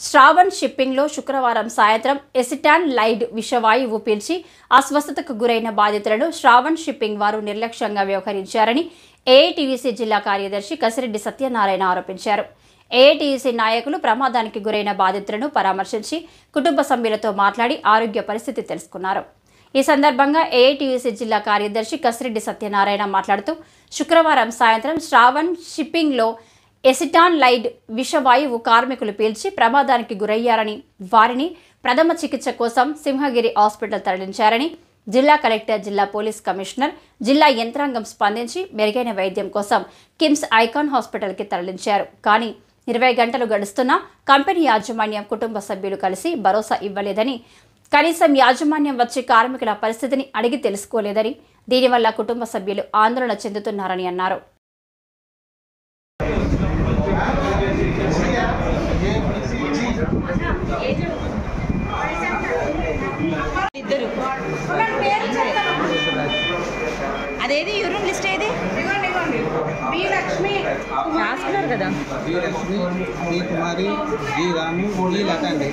శ్రావణ్ షిప్పింగ్లో శుక్రవారం సాయంత్రం ఎసిటాన్ లైడ్ విషవాయువు పీల్చి అస్వస్థతకు గురైన బాధితులను శ్రావణ్ షిప్పింగ్ వారు నిర్లక్ష్యంగా వ్యవహరించారని ఏఐటీయూసీ జిల్లా కార్యదర్శి కసిరెడ్డి సత్యనారాయణ ఆరోపించారు. ఏఐటీయూసీ నాయకులు ప్రమాదానికి గురైన బాధితులను పరామర్శించి కుటుంబ సభ్యులతో మాట్లాడి ఆరోగ్య పరిస్థితి తెలుసుకున్నారు. ఈ సందర్భంగా ఏఐటీయూసీ జిల్లా కార్యదర్శి కసిరెడ్డి సత్యనారాయణ మాట్లాడుతూ శుక్రవారం సాయంత్రం శ్రావణ్ షిప్పింగ్లో ఎసిటాన్ లైడ్ విషవాయువు కార్మికులు పీల్చి ప్రమాదానికి గురయ్యారని, వారిని ప్రథమ చికిత్స కోసం సింహగిరి హాస్పిటల్ తరలించారని జిల్లా కలెక్టర్, జిల్లా పోలీస్ కమిషనర్, జిల్లా యంత్రాంగం స్పందించి మెరుగైన వైద్యం కోసం కిమ్స్ ఐకాన్ హాస్పిటల్కి తరలించారు. కానీ 20 గంటలు గడుస్తున్నా కంపెనీ యాజమాన్యం, కుటుంబ సభ్యులు కలిసి భరోసా ఇవ్వలేదని, కనీసం యాజమాన్యం వచ్చి కార్మికుల పరిస్థితిని అడిగి తెలుసుకోలేదని, దీనివల్ల కుటుంబ సభ్యులు ఆందోళన చెందుతున్నారని అన్నారు. అదేది యూరిన్ లిస్ట్ ఏది బి లక్ష్మి రాసుకున్నారు కదా. బి లక్ష్మి, బి కుమారి, జి రాము, జి లత అండి.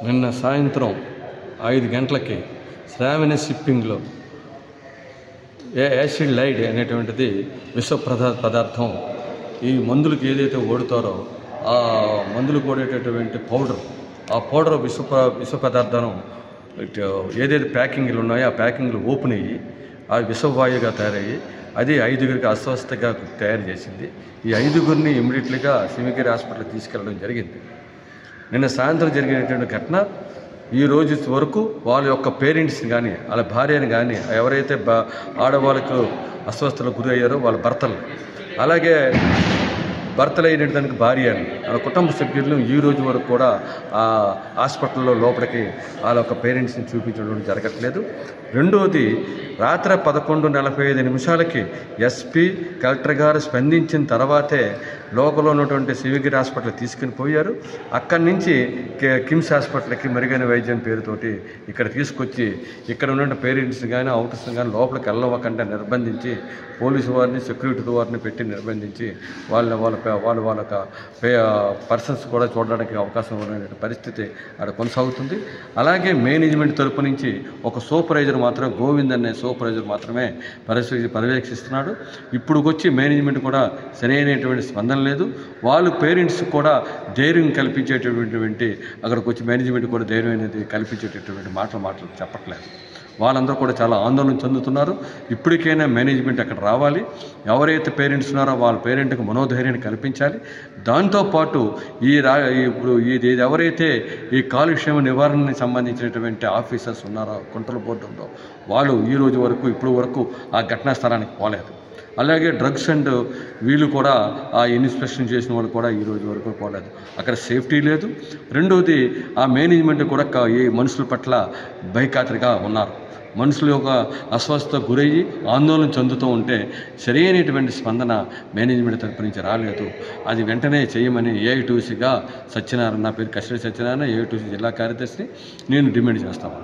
నిన్న సాయంత్రం 5 గంటలకి శ్రావణి షిప్పింగ్లో యాసిడ్ లైడ్ అనేటువంటిది విష పదార్థం ఈ మందులకు ఏదైతే ఓడుతారో ఆ మందులు కూడేటటువంటి ఆ పౌడర్ విష పదార్థం ఏదైతే ప్యాకింగ్లు ఉన్నాయో ఆ ప్యాకింగ్లు ఓపెన్ అయ్యి ఆ విషవాయువుగా తయారయ్యి అది 5గురికి అస్వస్థగా తయారు చేసింది. ఈ 5గురిని ఇమ్మీడియట్లీగా సింహగిరి హాస్పిటల్కి తీసుకెళ్ళడం జరిగింది. నిన్న సాయంత్రం జరిగినటువంటి ఘటన ఈ రోజు వరకు వాళ్ళ యొక్క పేరెంట్స్ని కానీ, వాళ్ళ భార్యని కానీ, ఎవరైతే ఆడవాళ్ళకు అస్వస్థతలకు గురి అయ్యారో వాళ్ళ భర్తలు, అలాగే భర్తలు అయినటువంటి భార్య అని వాళ్ళ కుటుంబ సభ్యులను ఈ రోజు వరకు కూడా ఆ హాస్పిటల్లో లోపలికి వాళ్ళ యొక్క పేరెంట్స్ని చూపించడం జరగట్లేదు. రెండవది, రాత్రి 11:45 ఎస్పీ, కలెక్టర్ గారు స్పందించిన తర్వాతే లోపల ఉన్నటువంటి సింహగిరి హాస్పిటల్ తీసుకుని పోయారు. అక్కడి నుంచి కిమ్స్ హాస్పిటల్కి మెరుగైన వైద్యం పేరుతోటి ఇక్కడ తీసుకొచ్చి ఇక్కడ ఉన్న పేరెంట్స్ని కానీ, అవుటర్స్ని కానీ లోపలికి వెళ్ళవకుండా నిర్బంధించి పోలీసు వారిని, సెక్యూరిటీ వారిని పెట్టి నిర్బంధించి వాళ్ళ పర్సన్స్ కూడా చూడడానికి అవకాశం ఉన్న పరిస్థితి అక్కడ కొనసాగుతుంది. అలాగే మేనేజ్మెంట్ తరపు నుంచి ఒక సూపర్వైజర్ మాత్రం, గోవింద్ అనే సూపర్వైజర్ మాత్రమే పర్యవేక్షిస్తున్నాడు. ఇప్పుడు వచ్చి మేనేజ్మెంట్ కూడా సరైనటువంటి స్పందన లేదు. వాళ్ళు పేరెంట్స్ కూడా ధైర్యం కల్పించేటటువంటి అక్కడికి వచ్చి మేనేజ్మెంట్ కూడా ధైర్యం అనేది కల్పించేటటువంటి మాటలు చెప్పట్లేదు. వాళ్ళందరూ కూడా చాలా ఆందోళన చెందుతున్నారు. ఇప్పటికైనా మేనేజ్మెంట్ అక్కడ రావాలి. ఎవరైతే పేరెంట్స్ ఉన్నారో వాళ్ళ పేరెంట్కి మనోధైర్యాన్ని కల్పించాలి. దాంతోపాటు ఇప్పుడు ఎవరైతే ఈ కాలుష్యం నివారణకి సంబంధించినటువంటి ఆఫీసర్స్ ఉన్నారో, కంట్రోల్ బోర్డు ఉందో, వాళ్ళు ఈ రోజు వరకు ఇప్పుడు వరకు ఆ ఘటనా స్థలానికి పోలేదు. అలాగే డ్రగ్స్ అండ్ వీళ్ళు కూడా ఆ ఇన్స్పెక్షన్ చేసిన వాళ్ళు కూడా ఈ రోజు వరకు పోలేదు. అక్కడ సేఫ్టీ లేదు. రెండవది, ఆ మేనేజ్మెంట్ కూడా ఈ మనుషుల పట్ల భయకాతరిగా ఉన్నారు. మనుషులు యొక్క అస్వస్థత గురయ్యి ఆందోళన చెందుతూ ఉంటే సరైనటువంటి స్పందన మేనేజ్మెంట్ తరపు నుంచి రాలేదు. అది వెంటనే చేయమని ఏఐటీయూసీగా సత్యనారాయణ, నా పేరు కసిరెడ్డి సత్యనారాయణ, ఏఐటీయూసీ జిల్లా కార్యదర్శిని నేను డిమాండ్ చేస్తాను.